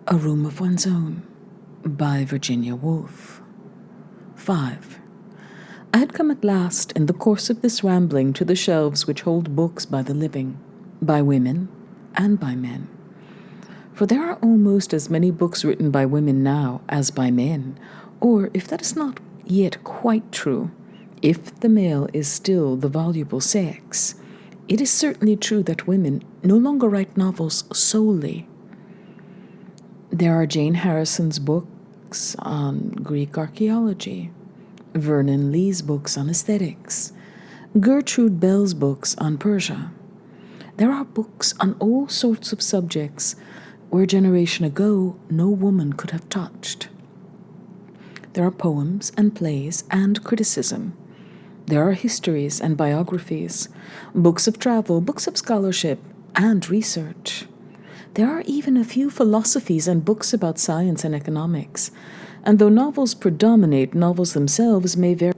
A Room of One's Own by Virginia Woolf. 5. I had come at last, in the course of this rambling, to the shelves which hold books by the living, by women and by men. For there are almost as many books written by women now as by men, or, if that is not yet quite true, if the male is still the voluble sex, it is certainly true that women no longer write novels solely. There are Jane Harrison's books on Greek archaeology, Vernon Lee's books on aesthetics, Gertrude Bell's books on Persia. There are books on all sorts of subjects where a generation ago no woman could have touched. There are poems and plays and criticism. There are histories and biographies, books of travel, books of scholarship, and research. There are even a few philosophies and books about science and economics, and though novels predominate, novels themselves may very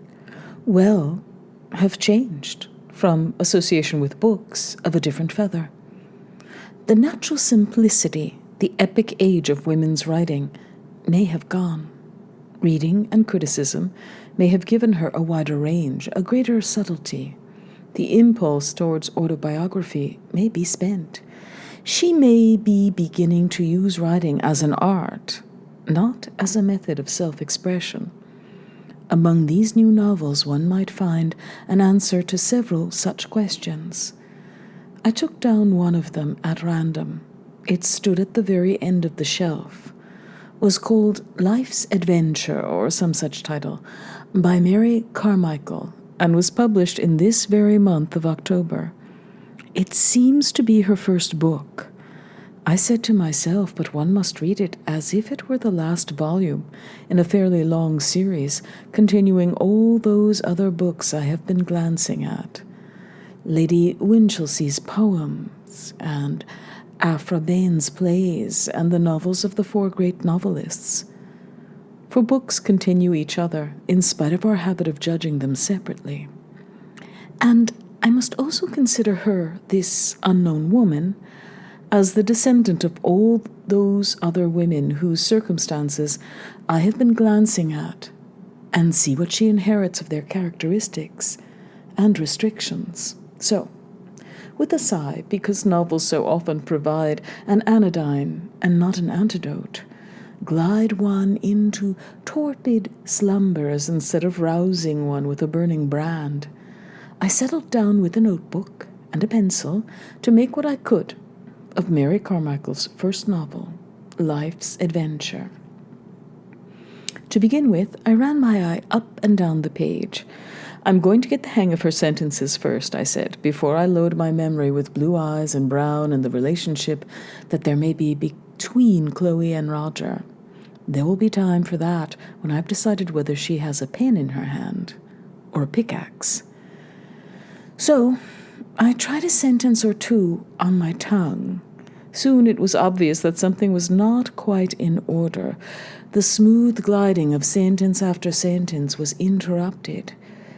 well have changed from association with books of a different feather. The natural simplicity, the epic age of women's writing, may have gone. Reading and criticism may have given her a wider range, a greater subtlety. The impulse towards autobiography may be spent. She may be beginning to use writing as an art, not as a method of self-expression. Among these new novels one might find an answer to several such questions. I took down one of them at random. It stood at the very end of the shelf. Was called Life's Adventure, or some such title, by Mary Carmichael, and was published in this very month of October. It seems to be her first book. I said to myself, but one must read it as if it were the last volume in a fairly long series, continuing all those other books I have been glancing at. Lady Winchelsea's poems, and Aphra Bane's plays, and the novels of the four great novelists. For books continue each other, in spite of our habit of judging them separately. And I must also consider her, this unknown woman, as the descendant of all those other women whose circumstances I have been glancing at, and see what she inherits of their characteristics and restrictions. So, with a sigh, because novels so often provide an anodyne and not an antidote, glide one into torpid slumbers instead of rousing one with a burning brand, I settled down with a notebook and a pencil to make what I could of Mary Carmichael's first novel, Life's Adventure. To begin with, I ran my eye up and down the page. I'm going to get the hang of her sentences first, I said, before I load my memory with blue eyes and brown and the relationship that there may be between Chloe and Roger. There will be time for that when I've decided whether she has a pen in her hand or a pickaxe. So, I tried a sentence or two on my tongue. Soon it was obvious that something was not quite in order. The smooth gliding of sentence after sentence was interrupted.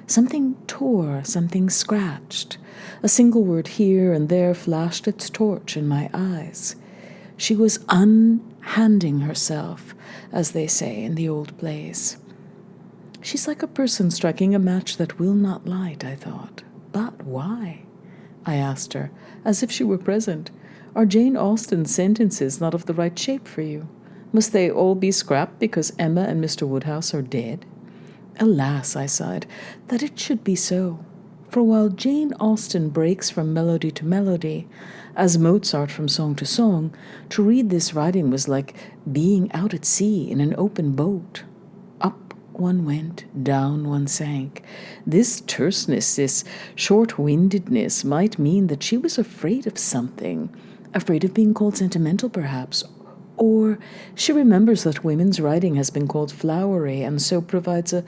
Something tore, something scratched. A single word here and there flashed its torch in my eyes. She was unhanding herself, as they say in the old plays. She's like a person striking a match that will not light, I thought. But why? I asked her, as if she were present. Are Jane Austen's sentences not of the right shape for you? Must they all be scrapped because Emma and Mr. Woodhouse are dead? Alas, I sighed, that it should be so. For while Jane Austen breaks from melody to melody, as Mozart from song to song, to read this writing was like being out at sea in an open boat. Up one went, down one sank. This terseness, this short-windedness might mean that she was afraid of something, afraid of being called sentimental, perhaps, or she remembers that women's writing has been called flowery and so provides a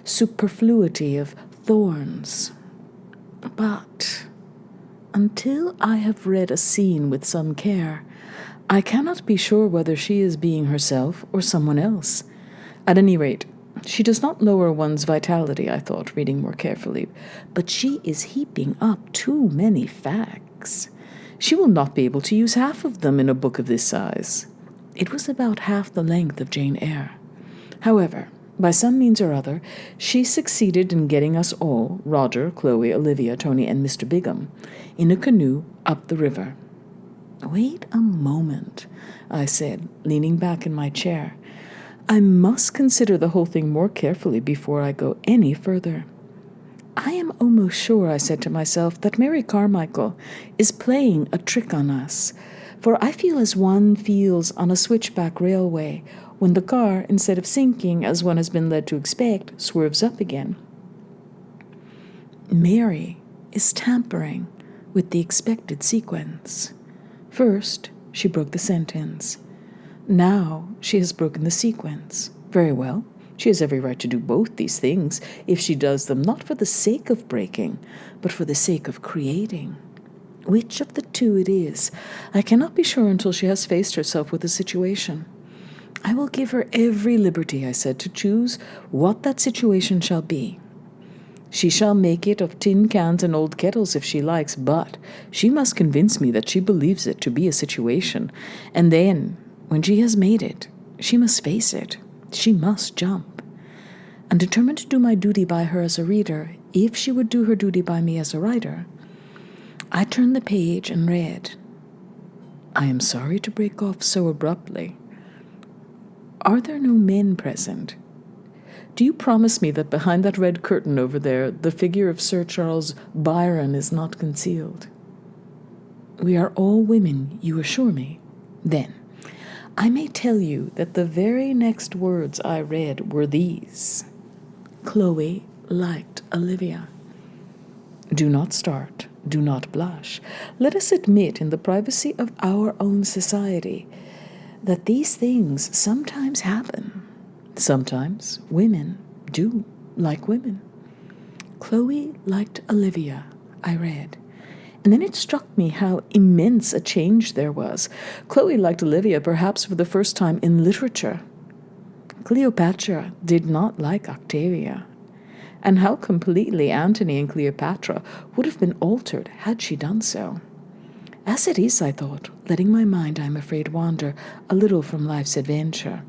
superfluity of thorns. But until I have read a scene with some care, I cannot be sure whether she is being herself or someone else. At any rate, she does not lower one's vitality, I thought, reading more carefully, but she is heaping up too many facts. She will not be able to use half of them in a book of this size. It was about half the length of Jane Eyre. However, by some means or other, she succeeded in getting us all, Roger, Chloe, Olivia, Tony, and Mr. Bigham, in a canoe up the river. "Wait a moment," I said, leaning back in my chair. "I must consider the whole thing more carefully before I go any further. I am almost sure," I said to myself, "that Mary Carmichael is playing a trick on us, for I feel as one feels on a switchback railway when the car, instead of sinking, as one has been led to expect, swerves up again. Mary is tampering with the expected sequence. First, she broke the sentence. Now she has broken the sequence. Very well. She has every right to do both these things if she does them not for the sake of breaking, but for the sake of creating. Which of the two it is, I cannot be sure until she has faced herself with the situation. I will give her every liberty," I said, "to choose what that situation shall be. She shall make it of tin cans and old kettles if she likes, but she must convince me that she believes it to be a situation, and then, when she has made it, she must face it. She must jump. And determined to do my duty by her as a reader, if she would do her duty by me as a writer, I turned the page and read, "I am sorry to break off so abruptly. Are there no men present? Do you promise me that behind that red curtain over there, the figure of Sir Charles Byron is not concealed? We are all women, you assure me. Then, I may tell you that the very next words I read were these: Chloe liked Olivia. Do not start, do not blush. Let us admit in the privacy of our own society that these things sometimes happen. Sometimes women do like women. Chloe liked Olivia, I read. And then it struck me how immense a change there was. Chloe liked Olivia perhaps for the first time in literature. Cleopatra did not like Octavia. And how completely Antony and Cleopatra would have been altered had she done so. As it is, I thought, letting my mind, I am afraid, wander a little from life's adventure,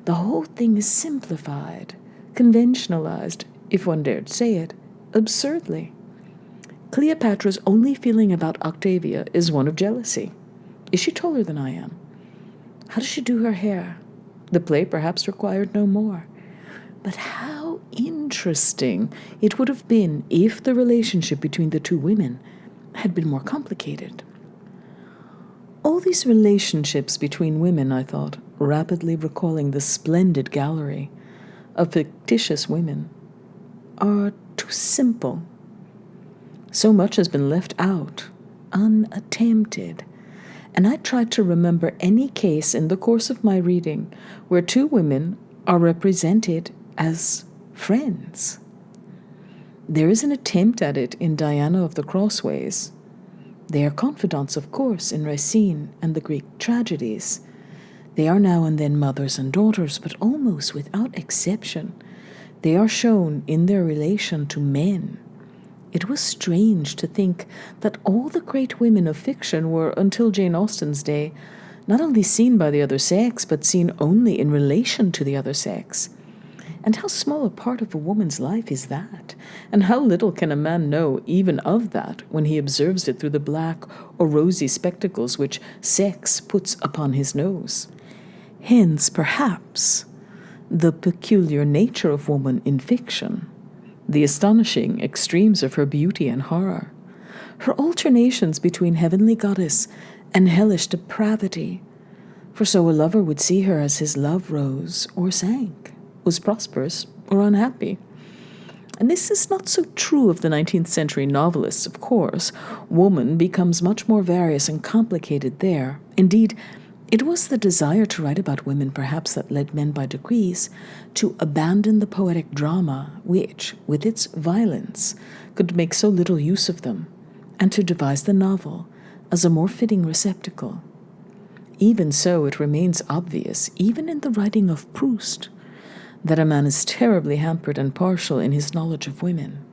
the whole thing is simplified, conventionalized, if one dared say it, absurdly. Cleopatra's only feeling about Octavia is one of jealousy. Is she taller than I am? How does she do her hair? The play perhaps required no more. But how interesting it would have been if the relationship between the two women had been more complicated. All these relationships between women, I thought, rapidly recalling the splendid gallery of fictitious women, are too simple. So much has been left out, unattempted, and I tried to remember any case in the course of my reading where two women are represented as friends. There is an attempt at it in Diana of the Crossways. They are confidants, of course, in Racine and the Greek tragedies. They are now and then mothers and daughters, but almost without exception, they are shown in their relation to men. It was strange to think that all the great women of fiction were, until Jane Austen's day, not only seen by the other sex, but seen only in relation to the other sex. And how small a part of a woman's life is that? And how little can a man know even of that when he observes it through the black or rosy spectacles which sex puts upon his nose? Hence, perhaps, the peculiar nature of woman in fiction, the astonishing extremes of her beauty and horror, her alternations between heavenly goddess and hellish depravity, for so a lover would see her as his love rose or sank, was prosperous or unhappy. And this is not so true of the 19th century novelists, of course. Woman becomes much more various and complicated there. Indeed, it was the desire to write about women perhaps that led men by degrees to abandon the poetic drama which, with its violence, could make so little use of them, and to devise the novel as a more fitting receptacle. Even so, it remains obvious, even in the writing of Proust, that a man is terribly hampered and partial in his knowledge of women,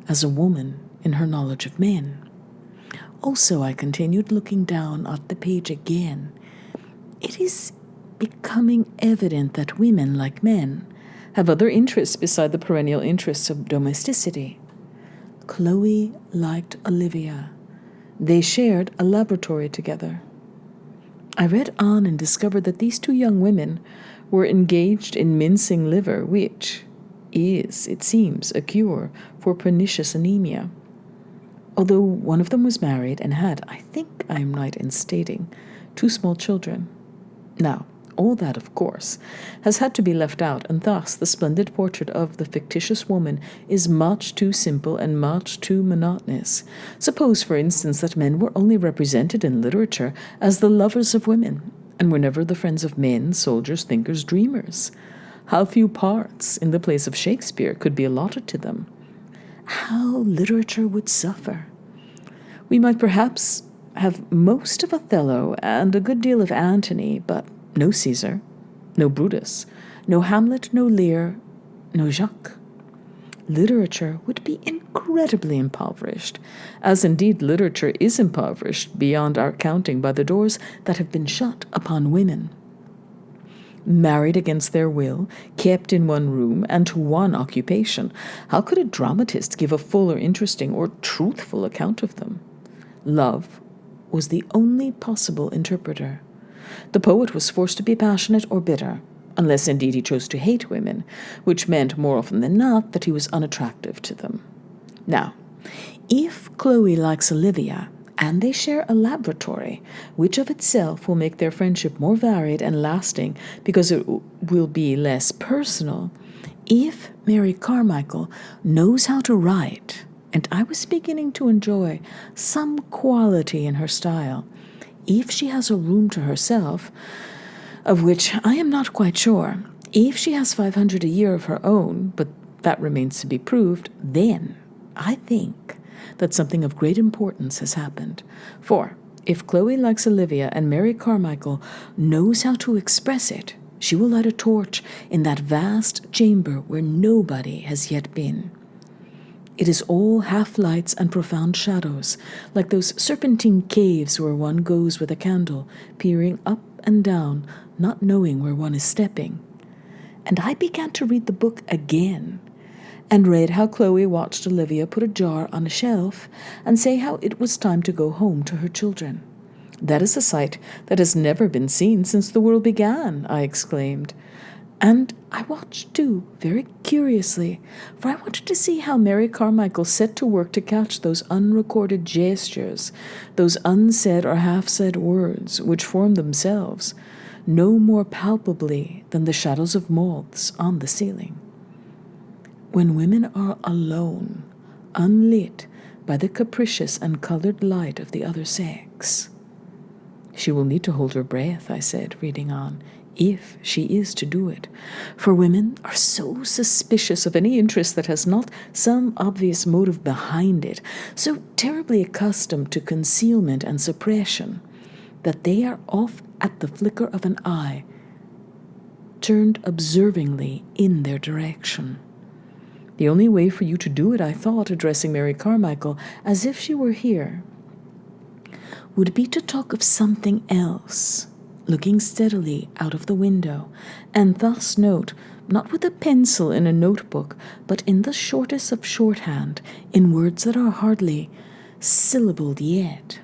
as a woman in her knowledge of men. Also, I continued looking down at the page again, it is becoming evident that women, like men, have other interests beside the perennial interests of domesticity. Chloe liked Olivia. They shared a laboratory together. I read on and discovered that these two young women were engaged in mincing liver, which is, it seems, a cure for pernicious anemia. Although one of them was married and had, I think I am right in stating, 2 small children. Now, all that, of course, has had to be left out, and thus the splendid portrait of the fictitious woman is much too simple and much too monotonous. Suppose, for instance, that men were only represented in literature as the lovers of women, and were never the friends of men, soldiers, thinkers, dreamers. How few parts in the plays of Shakespeare could be allotted to them. How literature would suffer. We might perhaps have most of Othello and a good deal of Antony, but no Caesar, no Brutus, no Hamlet, no Lear, no Jacques. Literature would be incredibly impoverished, as indeed literature is impoverished beyond our counting by the doors that have been shut upon women. Married against their will, kept in one room and to one occupation, how could a dramatist give a full or interesting or truthful account of them? Love was the only possible interpreter. The poet was forced to be passionate or bitter, unless indeed he chose to hate women, which meant more often than not that he was unattractive to them. Now, if Chloe likes Olivia, and they share a laboratory, which of itself will make their friendship more varied and lasting because it will be less personal, if Mary Carmichael knows how to write, and I was beginning to enjoy some quality in her style, if she has a room to herself, of which I am not quite sure, if she has 500 a year of her own, but that remains to be proved, then I think that something of great importance has happened. For if Chloe likes Olivia and Mary Carmichael knows how to express it, she will light a torch in that vast chamber where nobody has yet been. It is all half-lights and profound shadows, like those serpentine caves where one goes with a candle, peering up and down, not knowing where one is stepping. And I began to read the book again, and read how Chloe watched Olivia put a jar on a shelf and say how it was time to go home to her children. "That is a sight that has never been seen since the world began," I exclaimed. And I watched, too, very curiously, for I wanted to see how Mary Carmichael set to work to catch those unrecorded gestures, those unsaid or half-said words, which form themselves no more palpably than the shadows of moths on the ceiling. When women are alone, unlit by the capricious and colored light of the other sex. "She will need to hold her breath," I said, reading on, "if she is to do it. For women are so suspicious of any interest that has not some obvious motive behind it, so terribly accustomed to concealment and suppression, that they are off at the flicker of an eye, turned observingly in their direction. The only way for you to do it," I thought, addressing Mary Carmichael as if she were here, "would be to talk of something else, looking steadily out of the window, and thus note, not with a pencil in a notebook, but in the shortest of shorthand, in words that are hardly syllabled yet.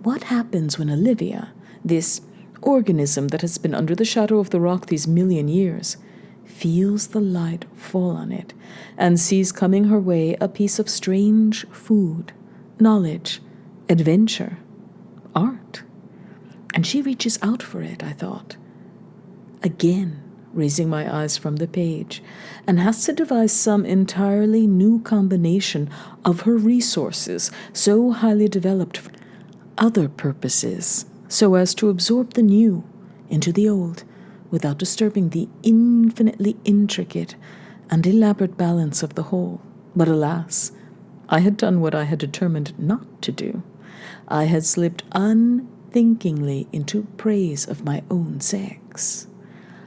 What happens when Olivia, this organism that has been under the shadow of the rock these million years, feels the light fall on it, and sees coming her way a piece of strange food, knowledge, adventure, art? And she reaches out for it," I thought, again raising my eyes from the page, and has to devise some entirely new combination of her resources, so highly developed for other purposes, so as to absorb the new into the old, without disturbing the infinitely intricate and elaborate balance of the whole. But alas, I had done what I had determined not to do. I had slipped unthinkingly into praise of my own sex.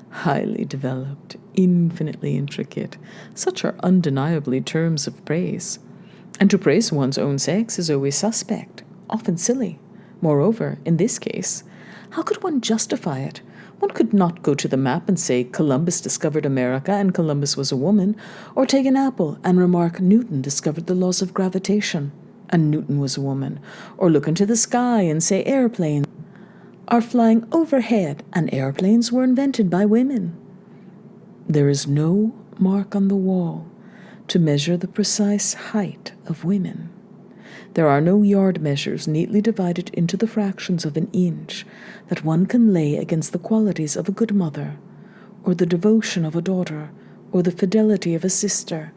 Highly developed, infinitely intricate, such are undeniably terms of praise. And to praise one's own sex is always suspect, often silly. Moreover, in this case, how could one justify it One could not go to the map and say Columbus discovered America and Columbus was a woman, or take an apple and remark Newton discovered the laws of gravitation and Newton was a woman, or look into the sky and say airplanes are flying overhead and airplanes were invented by women. There is no mark on the wall to measure the precise height of women. There are no yard measures neatly divided into the fractions of an inch that one can lay against the qualities of a good mother, or the devotion of a daughter, or the fidelity of a sister,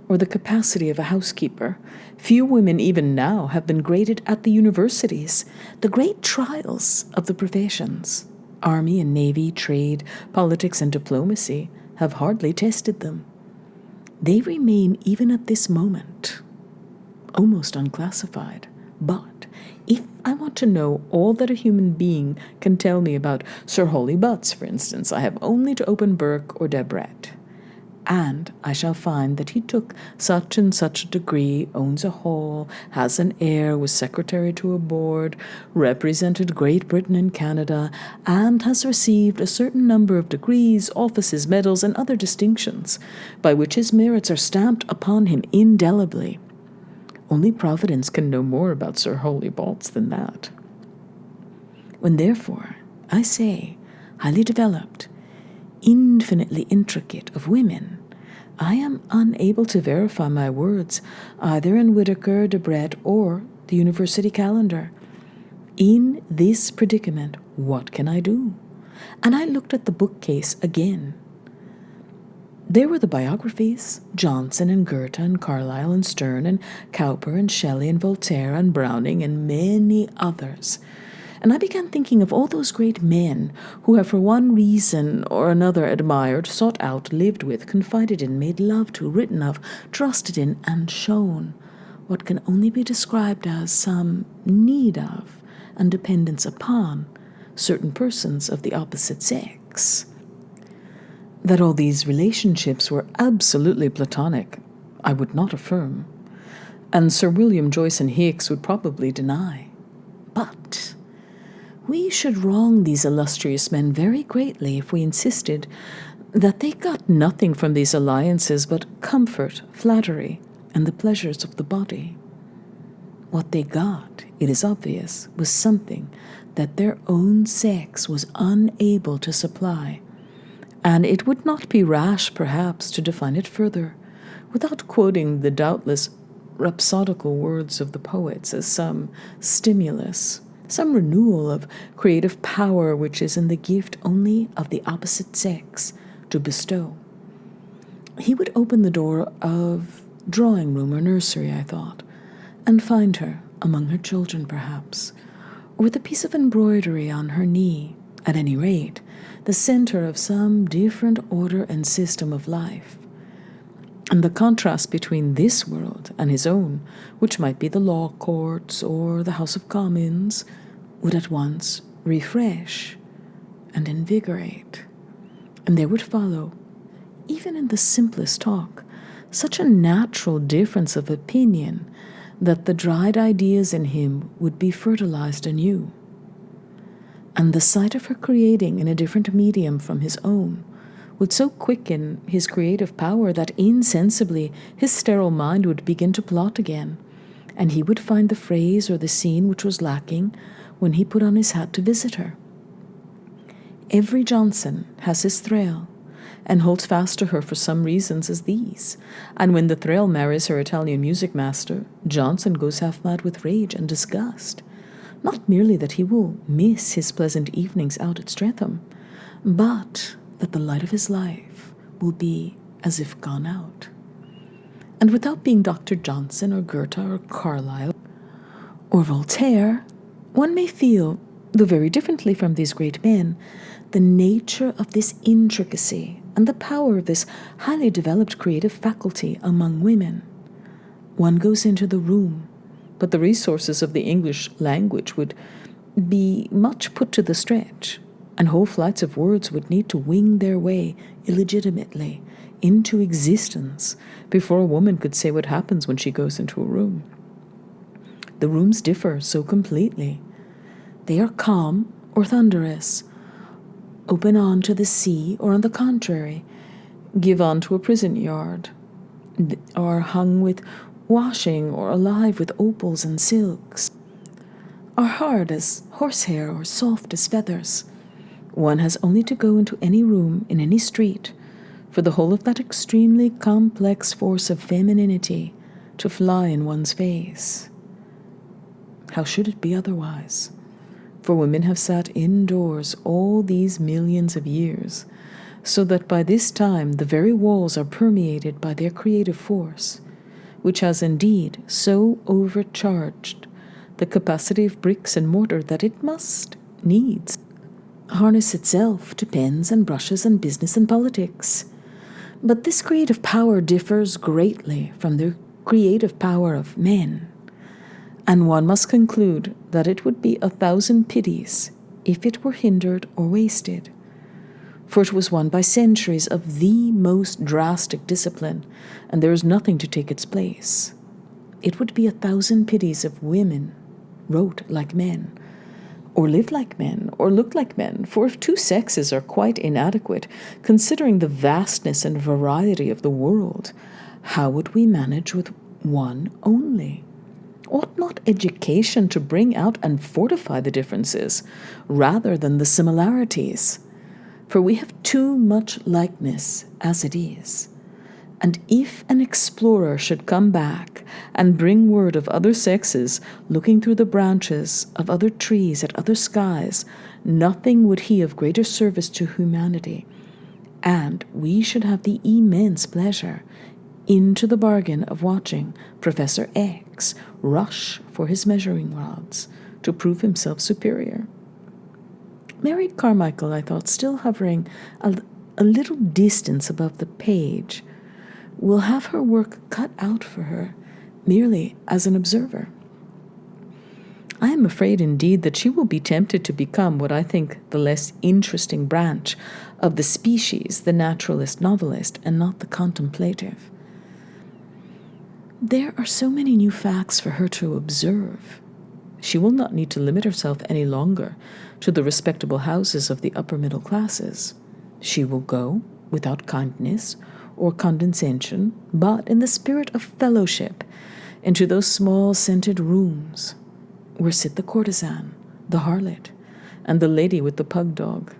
or the capacity of a housekeeper. Few women even now have been graded at the universities, the great trials of the professions. Army and navy, trade, politics, and diplomacy have hardly tested them. They remain even at this moment almost unclassified. But if I want to know all that a human being can tell me about Sir Holly Butts, for instance, I have only to open Burke or Debrett, and I shall find that he took such and such a degree, owns a hall, has an heir, was secretary to a board, represented Great Britain and Canada, and has received a certain number of degrees, offices, medals, and other distinctions, by which his merits are stamped upon him indelibly. Only Providence can know more about Sir Holly Butts than that. When, therefore, I say highly developed, infinitely intricate of women, I am unable to verify my words either in Whitaker, Debrett, or the university calendar. In this predicament, what can I do? And I looked at the bookcase again. There were the biographies, Johnson and Goethe and Carlyle and Sterne and Cowper and Shelley and Voltaire and Browning and many others. And I began thinking of all those great men who have for one reason or another admired, sought out, lived with, confided in, made love to, written of, trusted in, and shown what can only be described as some need of and dependence upon certain persons of the opposite sex. That all these relationships were absolutely platonic, I would not affirm, and Sir William Joyce and Hicks would probably deny. But we should wrong these illustrious men very greatly if we insisted that they got nothing from these alliances but comfort, flattery, and the pleasures of the body. What they got, it is obvious, was something that their own sex was unable to supply, and it would not be rash, perhaps, to define it further, without quoting the doubtless rhapsodical words of the poets as some stimulus, some renewal of creative power which is in the gift only of the opposite sex to bestow. He would open the door of drawing room or nursery, I thought, and find her among her children, perhaps, or with a piece of embroidery on her knee, at any rate, the center of some different order and system of life. And the contrast between this world and his own, which might be the law courts or the House of Commons, would at once refresh and invigorate. And there would follow, even in the simplest talk, such a natural difference of opinion that the dried ideas in him would be fertilized anew. And the sight of her creating in a different medium from his own would so quicken his creative power that insensibly his sterile mind would begin to plot again, and he would find the phrase or the scene which was lacking when he put on his hat to visit her. Every Johnson has his Thrale, and holds fast to her for some reasons as these, and when the Thrale marries her Italian music master, Johnson goes half mad with rage and disgust. Not merely that he will miss his pleasant evenings out at Streatham, but that the light of his life will be as if gone out. And without being Dr. Johnson or Goethe or Carlyle or Voltaire, one may feel, though very differently from these great men, the nature of this intricacy and the power of this highly developed creative faculty among women. One goes into the room, but the resources of the English language would be much put to the stretch, and whole flights of words would need to wing their way illegitimately into existence before a woman could say what happens when she goes into a room. The rooms differ so completely. They are calm or thunderous, open on to the sea, or on the contrary, give on to a prison yard, are hung with washing or alive with opals and silks, are hard as horsehair or soft as feathers. One has only to go into any room in any street for the whole of that extremely complex force of femininity to fly in one's face. How should it be otherwise? For women have sat indoors all these millions of years, so that by this time the very walls are permeated by their creative force, which has indeed so overcharged the capacity of bricks and mortar that it must needs harness itself to pens and brushes and business and politics. But this creative power differs greatly from the creative power of men, and one must conclude that it would be 1,000 pities if it were hindered or wasted, for it was won by centuries of the most drastic discipline, and there is nothing to take its place. It would be 1,000 pities if women wrote like men, or lived like men, or looked like men, for if two sexes are quite inadequate, considering the vastness and variety of the world, how would we manage with one only? Ought not education to bring out and fortify the differences, rather than the similarities? For we have too much likeness as it is. And if an explorer should come back and bring word of other sexes looking through the branches of other trees at other skies, nothing would he of greater service to humanity, and we should have the immense pleasure, into the bargain, of watching Professor X rush for his measuring rods to prove himself superior. Mary Carmichael, I thought, still hovering a little distance above the page, will have her work cut out for her merely as an observer. I am afraid indeed that she will be tempted to become what I think the less interesting branch of the species, the naturalist novelist, and not the contemplative. There are so many new facts for her to observe. She will not need to limit herself any longer to the respectable houses of the upper middle classes. She will go, without kindness or condescension, but in the spirit of fellowship, into those small scented rooms where sit the courtesan, the harlot, and the lady with the pug dog.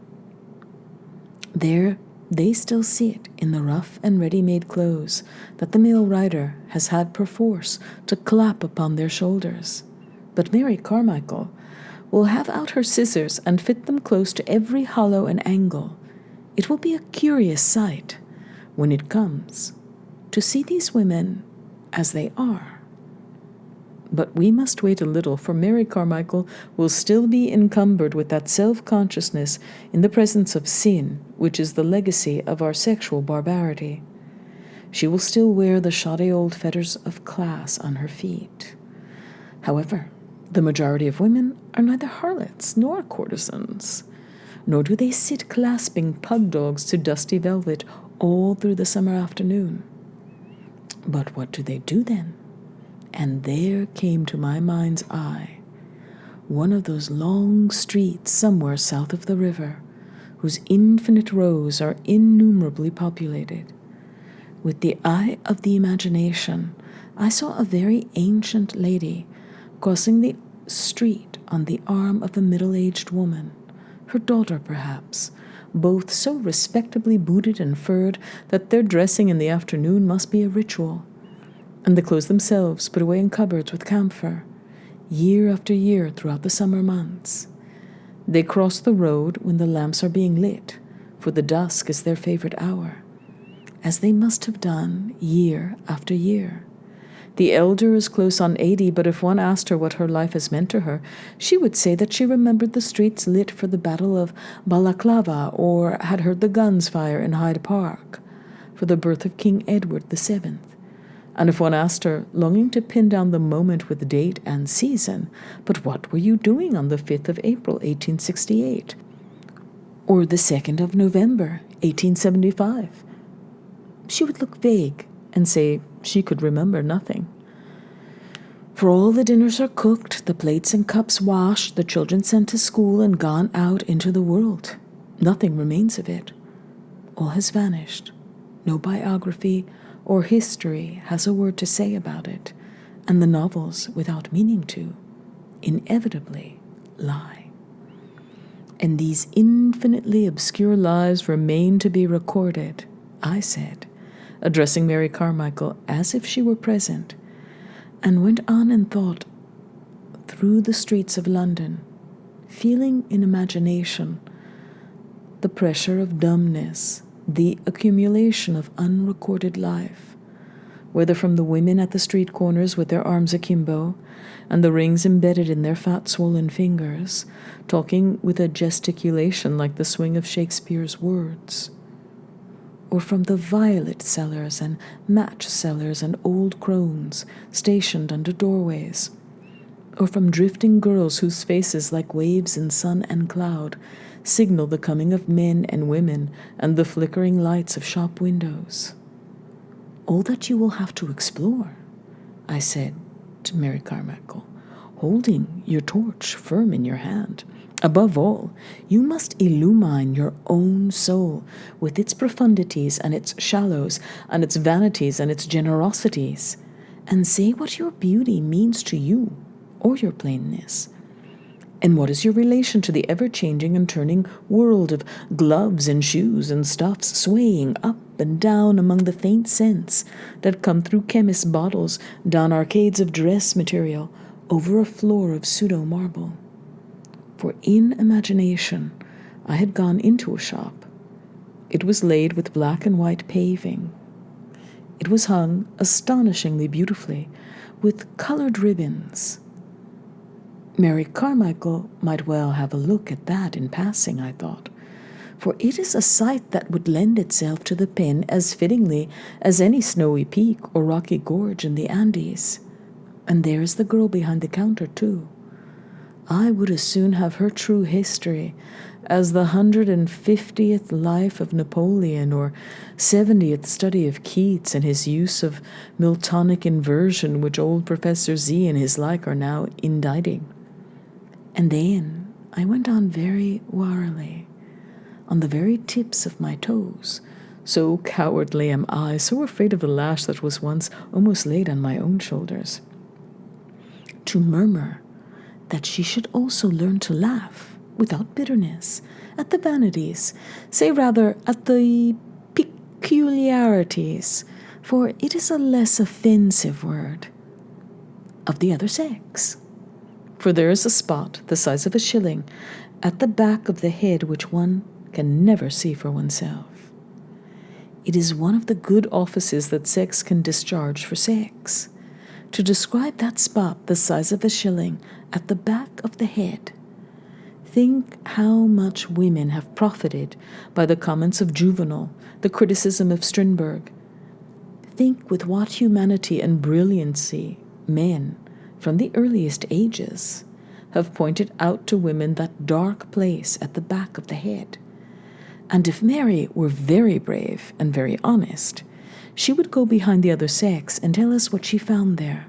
There they still sit in the rough and ready-made clothes that the male rider has had perforce to clap upon their shoulders. But Mary Carmichael will have out her scissors and fit them close to every hollow and angle. It will be a curious sight, when it comes, to see these women as they are. But we must wait a little, for Mary Carmichael will still be encumbered with that self-consciousness in the presence of sin, which is the legacy of our sexual barbarity. She will still wear the shoddy old fetters of class on her feet. However, the majority of women are neither harlots nor courtesans, nor do they sit clasping pug dogs to dusty velvet all through the summer afternoon. But what do they do then? And there came to my mind's eye one of those long streets somewhere south of the river, whose infinite rows are innumerably populated. With the eye of the imagination, I saw a very ancient lady crossing the street on the arm of a middle-aged woman, her daughter perhaps, both so respectably booted and furred that their dressing in the afternoon must be a ritual, and the clothes themselves put away in cupboards with camphor, year after year throughout the summer months. They cross the road when the lamps are being lit, for the dusk is their favorite hour, as they must have done year after year. The elder is close on 80, but if one asked her what her life has meant to her, she would say that she remembered the streets lit for the Battle of Balaclava, or had heard the guns fire in Hyde Park for the birth of King Edward VII. And if one asked her, longing to pin down the moment with date and season, "But what were you doing on the 5th of April, 1868? Or the 2nd of November, 1875? She would look vague and say she could remember nothing. For all the dinners are cooked, the plates and cups washed, the children sent to school and gone out into the world. Nothing remains of it. All has vanished. No biography or history has a word to say about it, and the novels, without meaning to, inevitably lie. And these infinitely obscure lives remain to be recorded, I said, addressing Mary Carmichael as if she were present, and went on and thought through the streets of London, feeling in imagination the pressure of dumbness, the accumulation of unrecorded life, whether from the women at the street corners with their arms akimbo and the rings embedded in their fat swollen fingers, talking with a gesticulation like the swing of Shakespeare's words, or from the violet sellers and match sellers and old crones stationed under doorways, or from drifting girls whose faces, like waves in sun and cloud, signal the coming of men and women and the flickering lights of shop windows. All that you will have to explore, I said to Mary Carmichael, holding your torch firm in your hand. Above all, you must illumine your own soul with its profundities and its shallows and its vanities and its generosities, and say what your beauty means to you, or your plainness. And what is your relation to the ever-changing and turning world of gloves and shoes and stuffs swaying up and down among the faint scents that come through chemists' bottles, down arcades of dress material, over a floor of pseudo-marble? For in imagination I had gone into a shop. It was laid with black and white paving. It was hung astonishingly beautifully with colored ribbons. Mary Carmichael might well have a look at that in passing, I thought, for it is a sight that would lend itself to the pen as fittingly as any snowy peak or rocky gorge in the Andes. And there is the girl behind the counter, too. I would as soon have her true history as the 150th life of Napoleon or 70th study of Keats and his use of Miltonic inversion which old Professor Z and his like are now inditing. And then I went on very warily, on the very tips of my toes. So cowardly am I, so afraid of the lash that was once almost laid on my own shoulders, to murmur that she should also learn to laugh, without bitterness, at the vanities, say rather at the peculiarities, for it is a less offensive word, of the other sex. For there is a spot the size of a shilling at the back of the head which one can never see for oneself. It is one of the good offices that sex can discharge for sex, to describe that spot the size of a shilling at the back of the head. Think how much women have profited by the comments of Juvenal, the criticism of Strindberg. Think with what humanity and brilliancy men, from the earliest ages, have pointed out to women that dark place at the back of the head. And if Mary were very brave and very honest, she would go behind the other sex and tell us what she found there.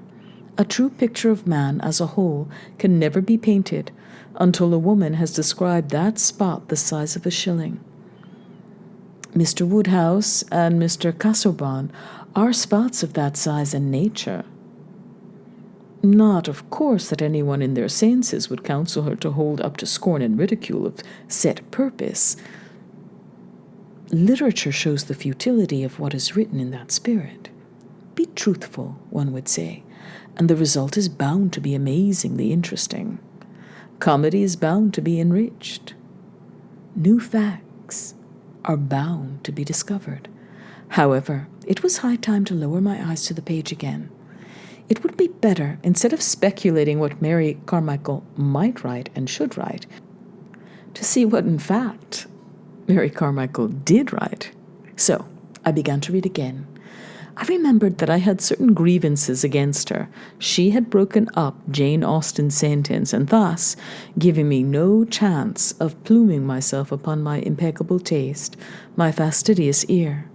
A true picture of man as a whole can never be painted until a woman has described that spot the size of a shilling. Mr. Woodhouse and Mr. Casaubon are spots of that size in nature. Not, of course, that anyone in their senses would counsel her to hold up to scorn and ridicule of set purpose. Literature shows the futility of what is written in that spirit. Be truthful, one would say, and the result is bound to be amazingly interesting. Comedy is bound to be enriched. New facts are bound to be discovered. However, it was high time to lower my eyes to the page again. It would be better, instead of speculating what Mary Carmichael might write and should write, to see what, in fact, Mary Carmichael did write. So I began to read again. I remembered that I had certain grievances against her. She had broken up Jane Austen's sentence, and thus giving me no chance of pluming myself upon my impeccable taste, my fastidious ear.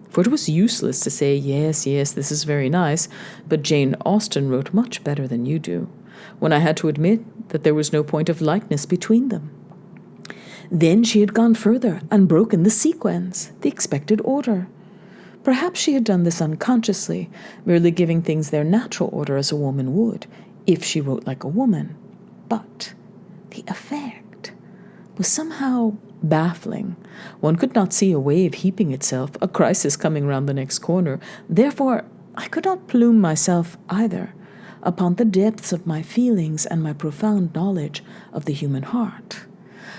For it was useless to say, yes, this is very nice, but Jane Austen wrote much better than you do, when I had to admit that there was no point of likeness between them. Then she had gone further and broken the sequence, the expected order. Perhaps she had done this unconsciously, merely giving things their natural order as a woman would, if she wrote like a woman. But the effect was somehow baffling. One could not see a wave heaping itself, a crisis coming round the next corner. Therefore, I could not plume myself either upon the depths of my feelings and my profound knowledge of the human heart.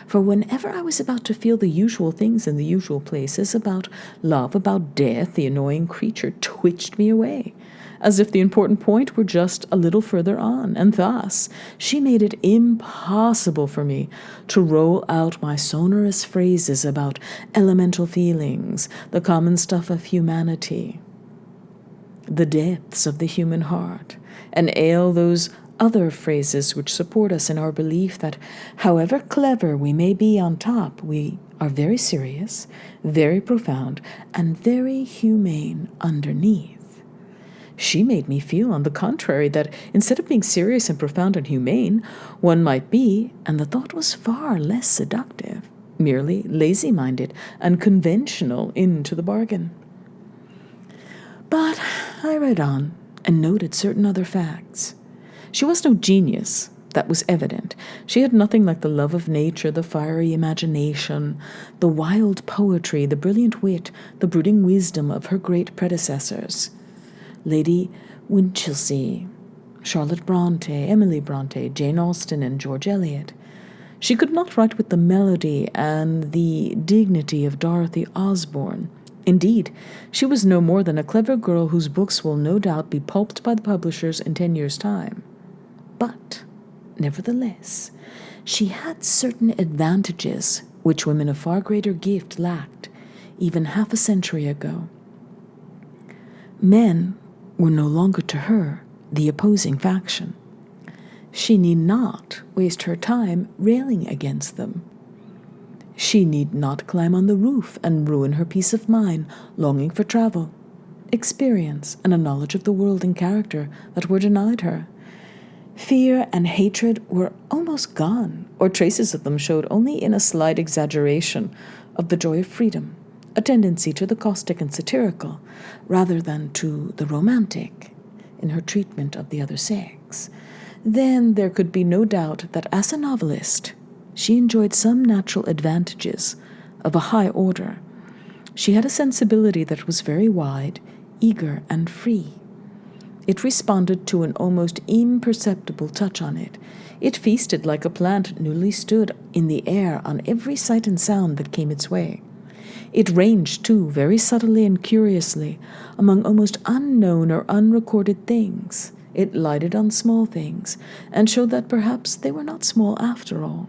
For whenever I was about to feel the usual things in the usual places, about love, about death, the annoying creature twitched me away, as if the important point were just a little further on, and thus she made it impossible for me to roll out my sonorous phrases about elemental feelings, the common stuff of humanity, the depths of the human heart, and ail those other phrases which support us in our belief that, however clever we may be on top, we are very serious, very profound, and very humane underneath. She made me feel, on the contrary, that instead of being serious and profound and humane, one might be, and the thought was far less seductive, merely lazy-minded and conventional into the bargain. But I read on and noted certain other facts. She was no genius, that was evident. She had nothing like the love of nature, the fiery imagination, the wild poetry, the brilliant wit, the brooding wisdom of her great predecessors. Lady Winchelsea, Charlotte Bronte, Emily Bronte, Jane Austen, and George Eliot. She could not write with the melody and the dignity of Dorothy Osborne. Indeed, she was no more than a clever girl whose books will no doubt be pulped by the publishers in 10 years' time. But, nevertheless, she had certain advantages which women of far greater gift lacked, even half a century ago. Men were no longer to her the opposing faction. She need not waste her time railing against them. She need not climb on the roof and ruin her peace of mind longing for travel, experience, and a knowledge of the world and character that were denied her. Fear and hatred were almost gone, or traces of them showed only in a slight exaggeration of the joy of freedom, a tendency to the caustic and satirical, rather than to the romantic, in her treatment of the other sex. Then there could be no doubt that as a novelist, she enjoyed some natural advantages of a high order. She had a sensibility that was very wide, eager, and free. It responded to an almost imperceptible touch on it. It feasted like a plant newly stood in the air on every sight and sound that came its way. It ranged, too, very subtly and curiously, among almost unknown or unrecorded things. It lighted on small things, and showed that perhaps they were not small after all.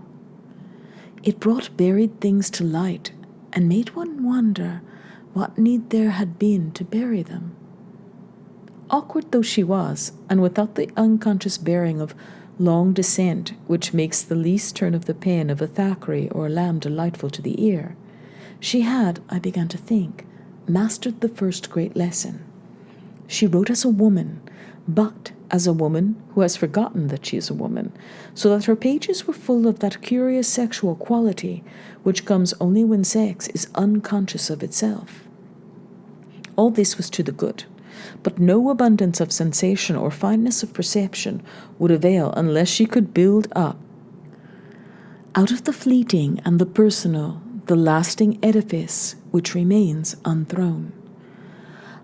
It brought buried things to light, and made one wonder what need there had been to bury them. Awkward though she was, and without the unconscious bearing of long descent which makes the least turn of the pen of a Thackeray or a Lamb delightful to the ear, she had, I began to think, mastered the first great lesson. She wrote as a woman, but as a woman who has forgotten that she is a woman, so that her pages were full of that curious sexual quality which comes only when sex is unconscious of itself. All this was to the good, but no abundance of sensation or fineness of perception would avail unless she could build up, out of the fleeting and the personal, the lasting edifice which remains unthrown.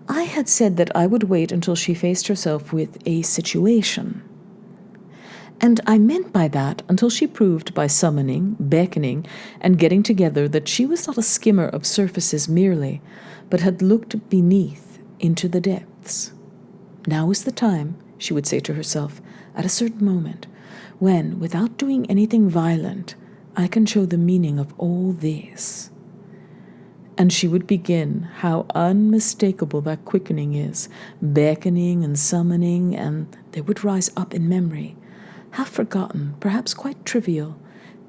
I had said that I would wait until she faced herself with a situation. And I meant by that until she proved by summoning, beckoning, and getting together that she was not a skimmer of surfaces merely, but had looked beneath into the depths. Now is the time, she would say to herself, at a certain moment, when, without doing anything violent, I can show the meaning of all this. And she would begin, how unmistakable that quickening is, beckoning and summoning, and there would rise up in memory, half forgotten, perhaps quite trivial,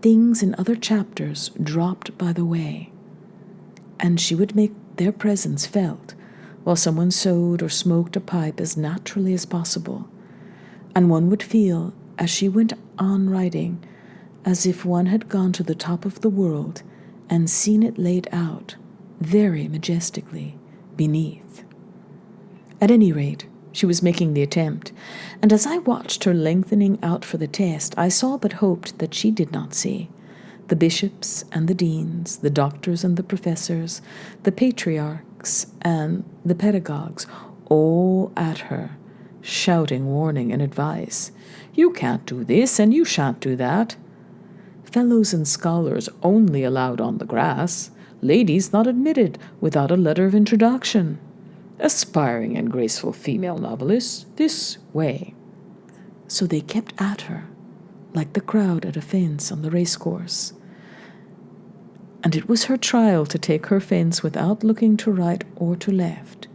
things in other chapters dropped by the way. And she would make their presence felt, while someone sewed or smoked a pipe as naturally as possible. And one would feel, as she went on writing, as if one had gone to the top of the world and seen it laid out, very majestically, beneath. At any rate, she was making the attempt, and as I watched her lengthening out for the test, I saw but hoped that she did not see the bishops and the deans, the doctors and the professors, the patriarchs and the pedagogues, all at her, shouting warning and advice. You can't do this, and you shan't do that. Fellows and scholars only allowed on the grass, ladies not admitted without a letter of introduction. Aspiring and graceful female novelists, this way. So they kept at her, like the crowd at a fence on the racecourse. And it was her trial to take her fence without looking to right or to left.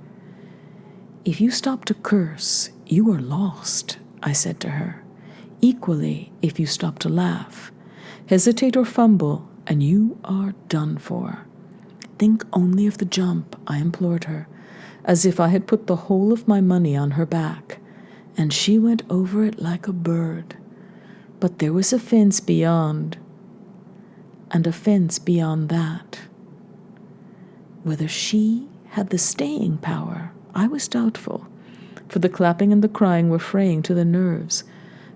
If you stop to curse, you are lost, I said to her. Equally, if you stop to laugh, hesitate or fumble, and you are done for. Think only of the jump, I implored her, as if I had put the whole of my money on her back, and she went over it like a bird. But there was a fence beyond, and a fence beyond that. Whether she had the staying power, I was doubtful, for the clapping and the crying were fraying to the nerves,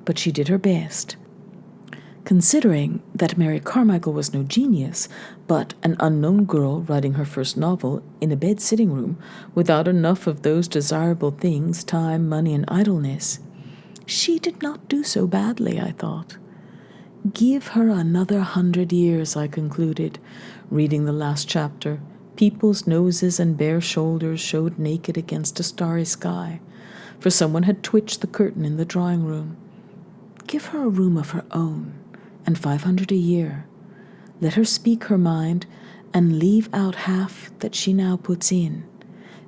but she did her best. Considering that Mary Carmichael was no genius, but an unknown girl writing her first novel in a bed-sitting room without enough of those desirable things, time, money, and idleness, she did not do so badly, I thought. Give her another 100 years, I concluded, reading the last chapter. People's noses and bare shoulders showed naked against a starry sky, for someone had twitched the curtain in the drawing-room. Give her a room of her own, and 500 a year. Let her speak her mind, and leave out half that she now puts in,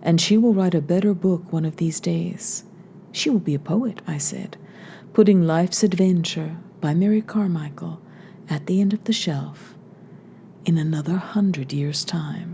and she will write a better book one of these days. She will be a poet, I said, putting Life's Adventure by Mary Carmichael at the end of the shelf in another 100 years' time.